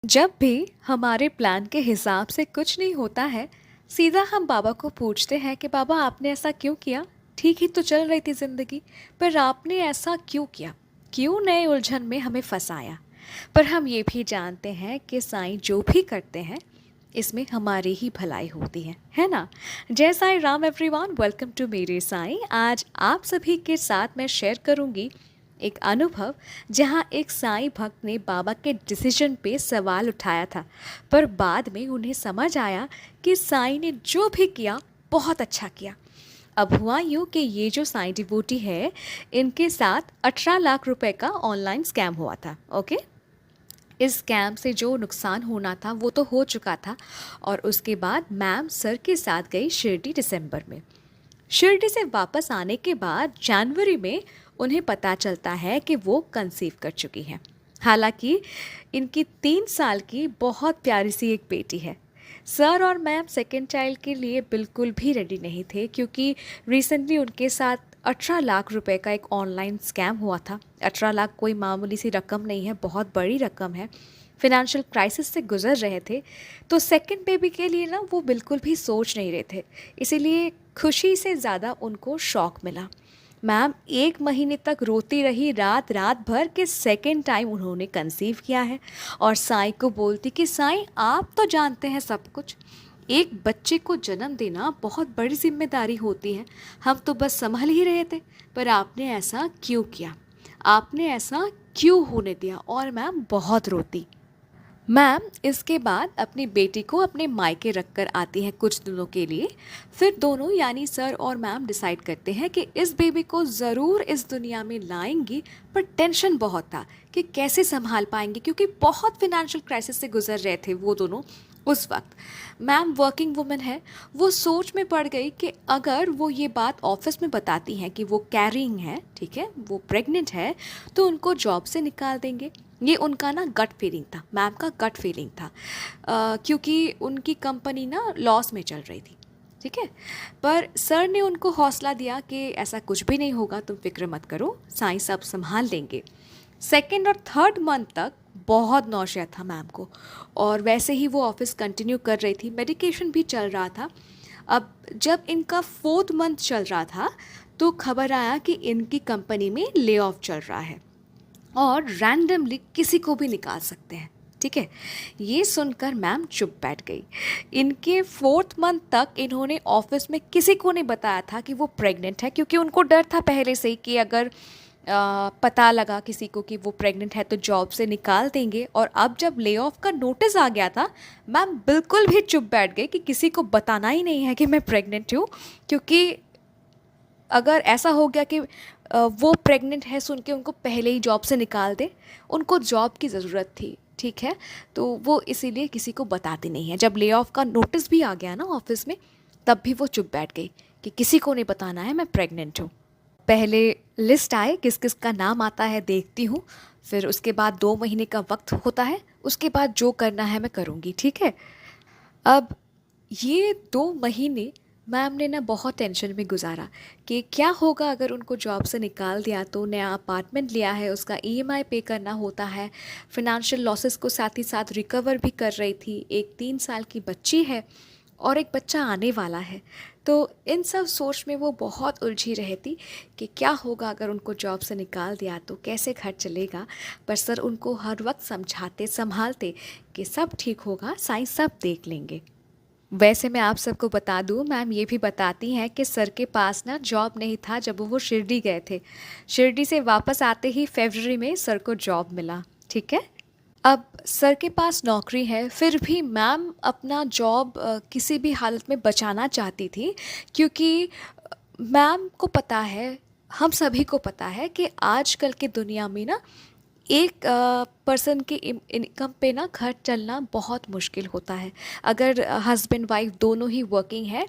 जब भी हमारे प्लान के हिसाब से कुछ नहीं होता है, सीधा हम बाबा को पूछते हैं कि बाबा आपने ऐसा क्यों किया? ठीक ही तो चल रही थी ज़िंदगी, पर आपने ऐसा क्यों किया? क्यों नए उलझन में हमें फंसाया? पर हम ये भी जानते हैं कि साईं जो भी करते हैं, इसमें हमारी ही भलाई होती है ना? जय Sai Ram everyone, welcome to मेरे साईं। आज आप सभी के साथ मैं शेयर करूंगी एक अनुभव जहां एक साईं भक्त ने बाबा के डिसीजन पे सवाल उठाया था, पर बाद में उन्हें समझ आया कि साईं ने जो भी किया बहुत अच्छा किया। अब हुआ यूँ कि ये जो साईं डिवोटी है, इनके साथ 18 लाख रुपए का ऑनलाइन स्कैम हुआ था। ओके, इस स्कैम से जो नुकसान होना था वो तो हो चुका था। और उसके बाद मैम सर के साथ गई शिरडी दिसंबर में। शिरडी से वापस आने के बाद जनवरी में उन्हें पता चलता है कि वो कंसीव कर चुकी हैं। हालांकि इनकी 3 साल की बहुत प्यारी सी एक बेटी है। सर और मैम सेकेंड चाइल्ड के लिए बिल्कुल भी रेडी नहीं थे, क्योंकि रिसेंटली उनके साथ 18 लाख रुपए का एक ऑनलाइन स्कैम हुआ था। 18 लाख कोई मामूली सी रकम नहीं है, बहुत बड़ी रकम है। फिनेंशियल क्राइसिस से गुजर रहे थे, तो सेकंड बेबी के लिए ना वो बिल्कुल भी सोच नहीं रहे थे। इसीलिए खुशी से ज़्यादा उनको शौक मिला। मैम 1 महीने तक रोती रही रात रात भर कि सेकंड टाइम उन्होंने कंसीव किया है, और साईं को बोलती कि साईं आप तो जानते हैं सब कुछ, एक बच्चे को जन्म देना बहुत बड़ी जिम्मेदारी होती है, हम तो बस संभल ही रहे थे, पर आपने ऐसा क्यों किया? आपने ऐसा क्यों होने दिया? और मैम बहुत रोती। मैम इसके बाद अपनी बेटी को अपने मायके रख कर आती हैं कुछ दिनों के लिए। फिर दोनों यानी सर और मैम डिसाइड करते हैं कि इस बेबी को ज़रूर इस दुनिया में लाएंगी, पर टेंशन बहुत था कि कैसे संभाल पाएंगे, क्योंकि बहुत फिनेंशियल क्राइसिस से गुजर रहे थे वो दोनों उस वक्त। मैम वर्किंग वुमन है, वो सोच में पड़ गई कि अगर वो ये बात ऑफिस में बताती हैं कि वो कैरिंग है, ठीक है, वो प्रेग्नेंट है, तो उनको जॉब से निकाल देंगे। ये उनका ना गट फीलिंग था, मैम का गट फीलिंग था, क्योंकि उनकी कंपनी ना लॉस में चल रही थी। ठीक है, पर सर ने उनको हौसला दिया कि ऐसा कुछ भी नहीं होगा, तुम फिक्र मत करो, साईं सब संभाल लेंगे। सेकेंड और थर्ड मंथ तक बहुत नौशिया था मैम को, और वैसे ही वो ऑफिस कंटिन्यू कर रही थी, मेडिकेशन भी चल रहा था। अब जब इनका फोर्थ मंथ चल रहा था, तो खबर आया कि इनकी कंपनी में ले ऑफ चल रहा है और रैंडमली किसी को भी निकाल सकते हैं। ठीक है, ये सुनकर मैम चुप बैठ गई। इनके फोर्थ मंथ तक इन्होंने ऑफिस में किसी को नहीं बताया था कि वो प्रेग्नेंट है, क्योंकि उनको डर था पहले से ही कि अगर पता लगा किसी को कि वो प्रेग्नेंट है तो जॉब से निकाल देंगे। और अब जब ले ऑफ का नोटिस आ गया था, मैम बिल्कुल भी चुप बैठ गई कि किसी को बताना ही नहीं है कि मैं प्रेग्नेंट हूँ, क्योंकि अगर ऐसा हो गया कि वो प्रेग्नेंट है सुन के उनको पहले ही जॉब से निकाल दे, उनको जॉब की ज़रूरत थी, ठीक है, तो वो इसीलिए किसी को बताती नहीं है। जब ले ऑफ का नोटिस भी आ गया ना ऑफिस में, तब भी वो चुप बैठ गई कि किसी को नहीं बताना है मैं प्रेग्नेंट हूँ। पहले लिस्ट आए किस किस का नाम आता है देखती हूँ, फिर उसके बाद 2 महीने का वक्त होता है, उसके बाद जो करना है मैं करूँगी, ठीक है। अब ये 2 महीने मैम ने ना बहुत टेंशन में गुजारा कि क्या होगा अगर उनको जॉब से निकाल दिया तो। नया अपार्टमेंट लिया है, उसका ईएमआई पे करना होता है, फिनेंशियल लॉसेस को साथ ही साथ रिकवर भी कर रही थी, एक 3 साल की बच्ची है और एक बच्चा आने वाला है। तो इन सब सोच में वो बहुत उलझी रहती कि क्या होगा अगर उनको जॉब से निकाल दिया तो, कैसे घर चलेगा। पर सर उनको हर वक्त समझाते संभालते कि सब ठीक होगा, साईं सब देख लेंगे। वैसे मैं आप सबको बता दूं, मैम ये भी बताती हैं कि सर के पास ना जॉब नहीं था जब वो शिरडी गए थे। शिरडी से वापस आते ही फरवरी में सर को जॉब मिला, ठीक है। अब सर के पास नौकरी है, फिर भी मैम अपना जॉब किसी भी हालत में बचाना चाहती थी, क्योंकि मैम को पता है, हम सभी को पता है कि आजकल की दुनिया में ना एक पर्सन की इनकम पे ना घर चलना बहुत मुश्किल होता है। अगर हस्बैंड वाइफ दोनों ही वर्किंग है,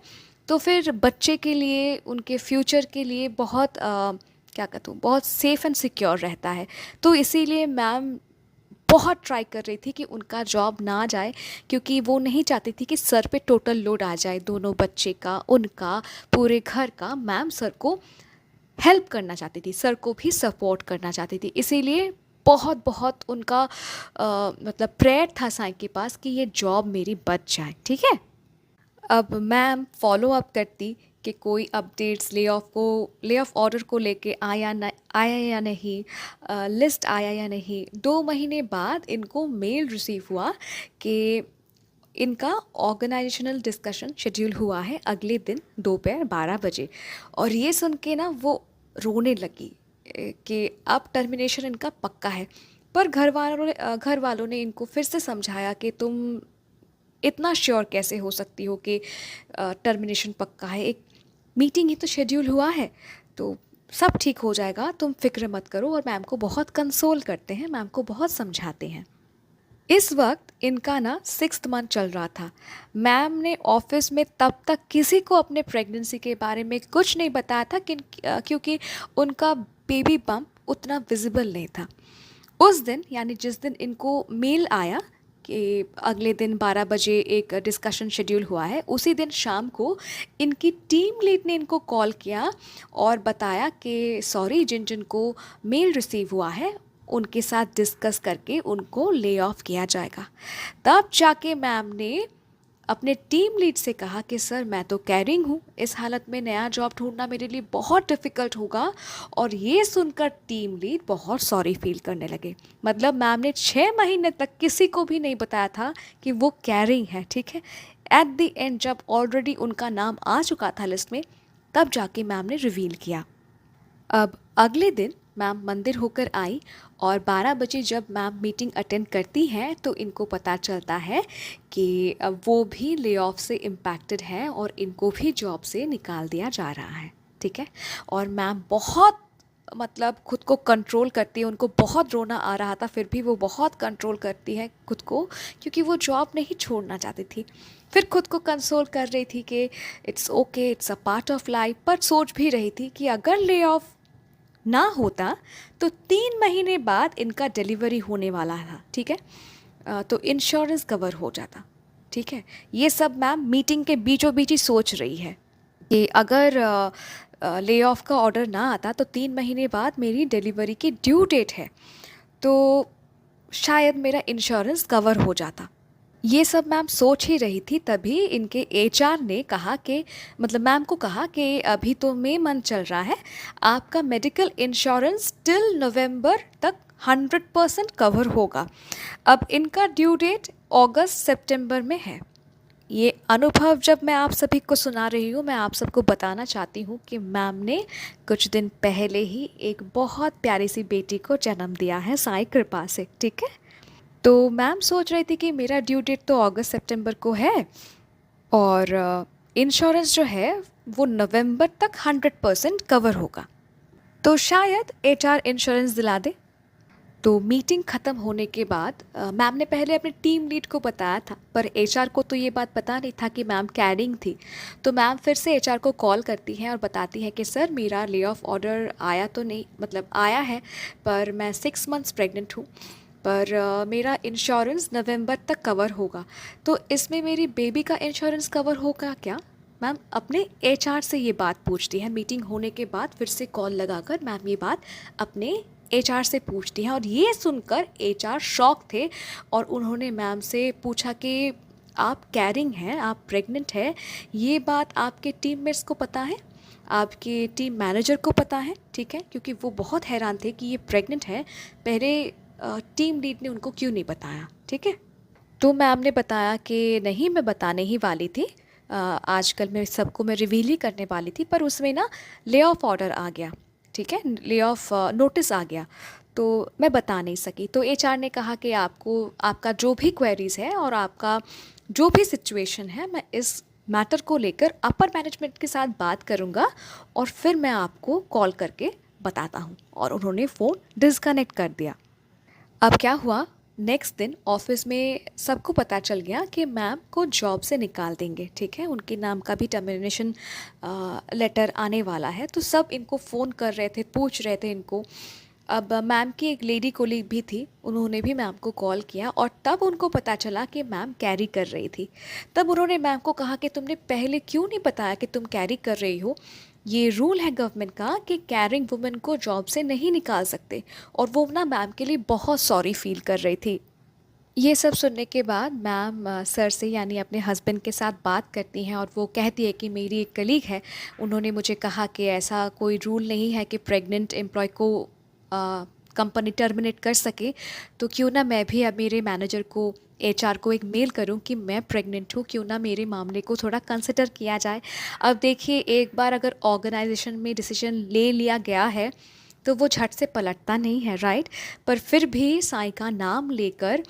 तो फिर बच्चे के लिए, उनके फ्यूचर के लिए बहुत क्या कहता हूँ, बहुत सेफ़ एंड सिक्योर रहता है। तो इसीलिए मैम बहुत ट्राई कर रही थी कि उनका जॉब ना जाए, क्योंकि वो नहीं चाहती थी कि सर पे टोटल लोड आ जाए, दोनों बच्चे का, उनका, पूरे घर का। मैम सर को हेल्प करना चाहती थी, सर को भी सपोर्ट करना चाहती थी, इसीलिए बहुत बहुत उनका मतलब प्रेयर था साईं के पास कि ये जॉब मेरी बच जाए, ठीक है। अब मैम फॉलो अप करती कि कोई अपडेट्स ले ऑफ ऑर्डर को लेके आया या नहीं, लिस्ट आया या नहीं। 2 महीने बाद इनको मेल रिसीव हुआ कि इनका ऑर्गेनाइजेशनल डिस्कशन शेड्यूल हुआ है अगले दिन दोपहर 12 बजे। और ये सुन के ना वो रोने लगी कि अब टर्मिनेशन इनका पक्का है। पर घर वालों ने इनको फिर से समझाया कि तुम इतना श्योर कैसे हो सकती हो कि टर्मिनेशन पक्का है, एक मीटिंग ही तो शेड्यूल हुआ है, तो सब ठीक हो जाएगा, तुम फिक्र मत करो। और मैम को बहुत कंसोल करते हैं, मैम को बहुत समझाते हैं। इस वक्त इनका ना 6th मंथ चल रहा था। मैम ने ऑफिस में तब तक किसी को अपने प्रेगनेंसी के बारे में कुछ नहीं बताया था क्योंकि उनका बेबी बम्प उतना विजिबल नहीं था। उस दिन यानी जिस दिन इनको मेल आया कि अगले दिन 12 बजे एक डिस्कशन शेड्यूल हुआ है, उसी दिन शाम को इनकी टीम लीड ने इनको कॉल किया और बताया कि सॉरी, जिन जिन को मेल रिसीव हुआ है उनके साथ डिस्कस करके उनको ले ऑफ किया जाएगा। तब जाके मैम ने अपने टीम लीड से कहा कि सर मैं तो कैरिंग हूँ, इस हालत में नया जॉब ढूंढना मेरे लिए बहुत डिफ़िकल्ट होगा। और ये सुनकर टीम लीड बहुत सॉरी फील करने लगे। मतलब मैम ने 6 महीने तक किसी को भी नहीं बताया था कि वो कैरिंग है, ठीक है। एट द एंड जब ऑलरेडी उनका नाम आ चुका था लिस्ट में, तब जाके मैम ने रिवील किया। अब अगले दिन मैम मंदिर होकर आई और 12 बजे जब मैम मीटिंग अटेंड करती हैं तो इनको पता चलता है कि अब वो भी ले ऑफ से इम्पैक्टेड हैं और इनको भी जॉब से निकाल दिया जा रहा है, ठीक है। और मैम बहुत मतलब खुद को कंट्रोल करती है, उनको बहुत रोना आ रहा था, फिर भी वो बहुत कंट्रोल करती है खुद को, क्योंकि वो जॉब नहीं छोड़ना चाहती थी। फिर खुद को कंसोल कर रही थी कि it's okay, it's a part of life. पर सोच भी रही थी कि अगर ले ऑफ ना होता तो 3 महीने बाद इनका डिलीवरी होने वाला था, ठीक है। तो इंश्योरेंस कवर हो जाता, ठीक है। ये सब मैम मीटिंग के बीचों बीच ही सोच रही है कि अगर ले ऑफ का ऑर्डर ना आता तो 3 महीने बाद मेरी डिलीवरी की ड्यू डेट है, तो शायद मेरा इंश्योरेंस कवर हो जाता। ये सब मैम सोच ही रही थी, तभी इनके एचआर ने कहा कि मतलब मैम को कहा कि अभी तो मई मंथ चल रहा है, आपका मेडिकल इंश्योरेंस टिल नवंबर तक 100% कवर होगा। अब इनका ड्यू डेट अगस्त सितंबर में है। ये अनुभव जब मैं आप सभी को सुना रही हूँ, मैं आप सबको बताना चाहती हूँ कि मैम ने कुछ दिन पहले ही एक बहुत प्यारी सी बेटी को जन्म दिया है साईं कृपा से, ठीक है। तो मैम सोच रही थी कि मेरा ड्यू डेट तो अगस्त सितंबर को है और इंश्योरेंस जो है वो नवंबर तक 100% कवर होगा, तो शायद एचआर इंश्योरेंस दिला दे। तो मीटिंग ख़त्म होने के बाद मैम ने पहले अपने टीम लीड को बताया था, पर एचआर को तो ये बात पता नहीं था कि मैम कैरिंग थी। तो मैम फिर से एचआर को कॉल करती हैं और बताती हैं कि सर मेरा ले ऑफ ऑर्डर आया तो नहीं, मतलब आया है, पर मैं 6 मंथ्स प्रेग्नेंट हूँ, पर मेरा इंश्योरेंस नवंबर तक कवर होगा, तो इसमें मेरी बेबी का इंश्योरेंस कवर होगा क्या। मैम अपने एचआर से ये बात पूछती है। मीटिंग होने के बाद फिर से कॉल लगाकर मैम ये बात अपने एचआर से पूछती हैं और ये सुनकर एचआर शॉक थे और उन्होंने मैम से पूछा कि आप कैरिंग हैं, आप प्रेग्नेंट हैं, ये बात आपके टीममेट्स को पता है, आपके टीम मैनेजर को पता है, ठीक है। क्योंकि वो बहुत हैरान थे कि ये प्रेग्नेंट है, पहले टीम लीड ने उनको क्यों नहीं बताया, ठीक है। तो मैम ने बताया कि नहीं, मैं बताने ही वाली थी, आजकल मैं सबको मैं रिवील ही करने वाली थी, पर उसमें ना ले ऑफ ऑर्डर आ गया, ठीक है, ले ऑफ नोटिस आ गया, तो मैं बता नहीं सकी। तो एचआर ने कहा कि आपको आपका जो भी क्वेरीज़ है और आपका जो भी सिचुएशन है, मैं इस मैटर को लेकर अपर मैनेजमेंट के साथ बात करूँगा और फिर मैं आपको कॉल करके बताता हूँ। और उन्होंने फ़ोन डिस्कनेक्ट कर दिया। अब क्या हुआ, नेक्स्ट दिन ऑफिस में सबको पता चल गया कि मैम को जॉब से निकाल देंगे, ठीक है। उनके नाम का भी टर्मिनेशन लेटर आने वाला है। तो सब इनको फ़ोन कर रहे थे, पूछ रहे थे इनको। अब मैम की एक लेडी कोलीग भी थी, उन्होंने भी मैम को कॉल किया और तब उनको पता चला कि मैम कैरी कर रही थी। तब उन्होंने मैम को कहा कि तुमने पहले क्यों नहीं बताया कि तुम कैरी कर रही हो, ये रूल है गवर्नमेंट का कि कैरिंग वुमेन को जॉब से नहीं निकाल सकते। और वो ना मैम के लिए बहुत सॉरी फील कर रही थी। ये सब सुनने के बाद मैम सर से यानी अपने हस्बैंड के साथ बात करती हैं और वो कहती है कि मेरी एक कलीग है, उन्होंने मुझे कहा कि ऐसा कोई रूल नहीं है कि प्रेग्नेंट एम्प्लॉय को कंपनी टर्मिनेट कर सके, तो क्यों ना मैं भी अब मेरे मैनेजर को एचआर को एक मेल करूं कि मैं प्रेग्नेंट हूं, क्यों ना मेरे मामले को थोड़ा कंसिडर किया जाए। अब देखिए, एक बार अगर ऑर्गेनाइजेशन में डिसीजन ले लिया गया है तो वो झट से पलटता नहीं है, राइट। पर फिर भी साई का नाम लेकर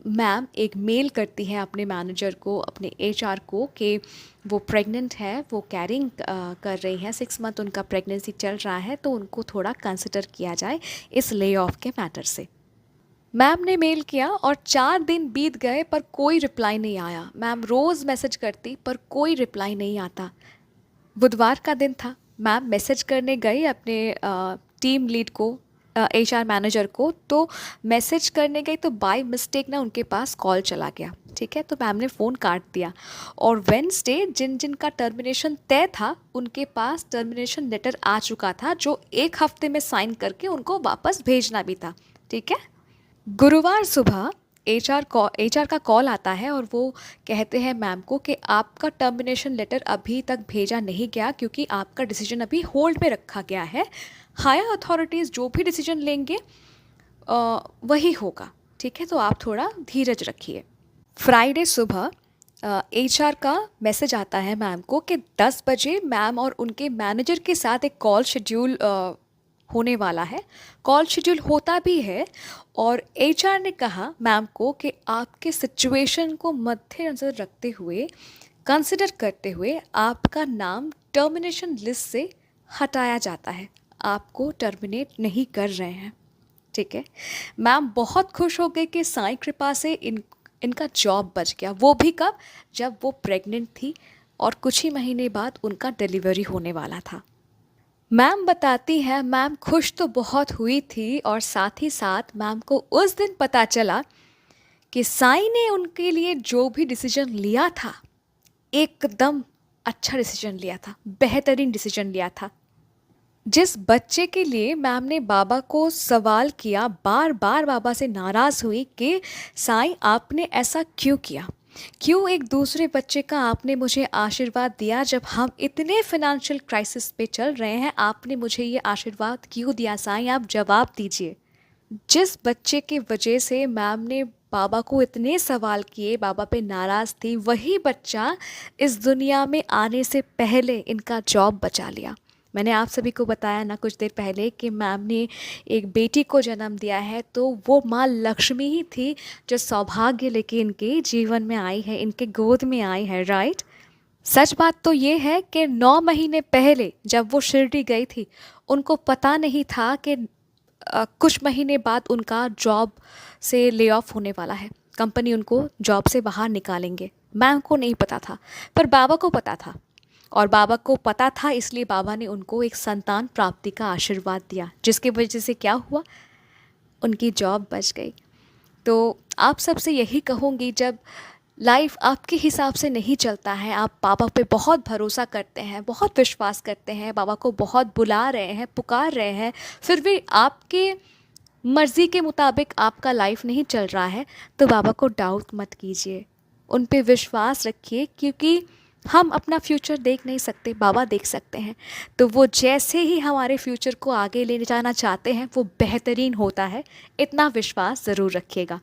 मैम एक मेल करती है अपने मैनेजर को, अपने एचआर को, कि वो प्रेग्नेंट है, वो कैरिंग कर रही हैं, 6 मंथ उनका प्रेगनेंसी चल रहा है, तो उनको थोड़ा कंसिडर किया जाए इस ले ऑफ के मैटर से। मैम ने मेल किया और 4 दिन बीत गए पर कोई रिप्लाई नहीं आया। मैम रोज़ मैसेज करती पर कोई रिप्लाई नहीं आता। बुधवार का दिन था, मैम मैसेज करने गई अपने टीम लीड को, एचआर मैनेजर को, तो मैसेज करने गई तो बाय मिस्टेक ना उनके पास कॉल चला गया। ठीक है, तो मैम ने फ़ोन काट दिया और वेडनेसडे जिन जिन का टर्मिनेशन तय था उनके पास टर्मिनेशन लेटर आ चुका था, जो 1 हफ्ते में साइन करके उनको वापस भेजना भी था। ठीक है, गुरुवार सुबह एचआर का कॉल आता है और वो कहते हैं मैम को कि आपका टर्मिनेशन लेटर अभी तक भेजा नहीं गया क्योंकि आपका डिसीजन अभी होल्ड में रखा गया है। हायर अथॉरिटीज़ जो भी डिसीजन लेंगे वही होगा। ठीक है, तो आप थोड़ा धीरज रखिए। फ्राइडे सुबह एचआर का मैसेज आता है मैम को कि 10 बजे मैम और उनके मैनेजर के साथ एक कॉल शेड्यूल होने वाला है। कॉल शेड्यूल होता भी है और एचआर ने कहा मैम को कि आपके सिचुएशन को मद्देनज़र रखते हुए, कंसिडर करते हुए आपका नाम टर्मिनेशन लिस्ट से हटाया जाता है, आपको टर्मिनेट नहीं कर रहे हैं। ठीक है, मैम बहुत खुश हो गई कि साईं कृपा से इनका जॉब बच गया। वो भी कब? जब वो प्रेग्नेंट थी और कुछ ही महीने बाद उनका डिलीवरी होने वाला था। मैम बताती है मैम खुश तो बहुत हुई थी और साथ ही साथ मैम को उस दिन पता चला कि साईं ने उनके लिए जो भी डिसीजन लिया था एकदम अच्छा डिसीजन लिया था, बेहतरीन डिसीजन लिया था। जिस बच्चे के लिए मैम ने बाबा को सवाल किया, बार बार बाबा से नाराज़ हुई कि साईं आपने ऐसा क्यों किया, क्यों एक दूसरे बच्चे का आपने मुझे आशीर्वाद दिया जब हम इतने फाइनेंशियल क्राइसिस पे चल रहे हैं, आपने मुझे ये आशीर्वाद क्यों दिया साईं, आप जवाब दीजिए। जिस बच्चे की वजह से मैम ने बाबा को इतने सवाल किए, बाबा पे नाराज़ थी, वही बच्चा इस दुनिया में आने से पहले इनका जॉब बचा लिया। मैंने आप सभी को बताया ना कुछ देर पहले कि मैम ने एक बेटी को जन्म दिया है, तो वो माँ लक्ष्मी ही थी जो सौभाग्य लेके इनके जीवन में आई है, इनके गोद में आई है, राइट। सच बात तो ये है कि 9 महीने पहले जब वो शिरडी गई थी, उनको पता नहीं था कि कुछ महीने बाद उनका जॉब से ले ऑफ होने वाला है, कंपनी उनको जॉब से बाहर निकालेंगे। मैम को नहीं पता था पर बाबा को पता था, और बाबा को पता था इसलिए बाबा ने उनको एक संतान प्राप्ति का आशीर्वाद दिया, जिसकी वजह से क्या हुआ, उनकी जॉब बच गई। तो आप सबसे यही कहूँगी, जब लाइफ आपके हिसाब से नहीं चलता है, आप बाबा पे बहुत भरोसा करते हैं, बहुत विश्वास करते हैं, बाबा को बहुत बुला रहे हैं, पुकार रहे हैं, फिर भी आपके मर्ज़ी के मुताबिक आपका लाइफ नहीं चल रहा है, तो बाबा को डाउट मत कीजिए, उन पे विश्वास रखिए, क्योंकि हम अपना फ्यूचर देख नहीं सकते, बाबा देख सकते हैं। तो वो जैसे ही हमारे फ्यूचर को आगे ले जाना चाहते हैं वो बेहतरीन होता है, इतना विश्वास ज़रूर रखिएगा।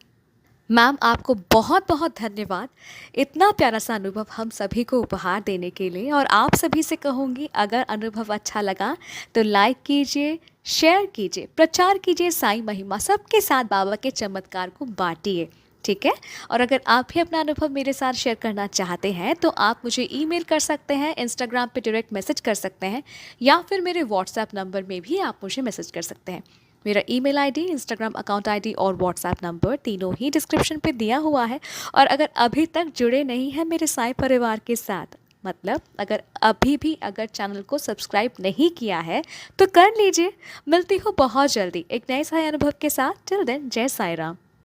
मैम आपको बहुत बहुत धन्यवाद इतना प्यारा सा अनुभव हम सभी को उपहार देने के लिए। और आप सभी से कहूँगी, अगर अनुभव अच्छा लगा तो लाइक कीजिए, शेयर कीजिए, प्रचार कीजिए साईं महिमा, सबके साथ बाबा के चमत्कार को बांटिए। ठीक है, और अगर आप भी अपना अनुभव मेरे साथ शेयर करना चाहते हैं तो आप मुझे ईमेल कर सकते हैं, इंस्टाग्राम पे डायरेक्ट मैसेज कर सकते हैं, या फिर मेरे व्हाट्सएप नंबर में भी आप मुझे मैसेज कर सकते हैं। मेरा email ID, Instagram account ID और व्हाट्सएप नंबर तीनों ही डिस्क्रिप्शन पे दिया हुआ है। और अगर अभी तक जुड़े नहीं हैं मेरे साईं परिवार के साथ, मतलब अगर चैनल को सब्सक्राइब नहीं किया है तो कर लीजिए। मिलती हूँ बहुत जल्दी एक नए साईं अनुभव के साथ। टिल देन, जय साईं राम।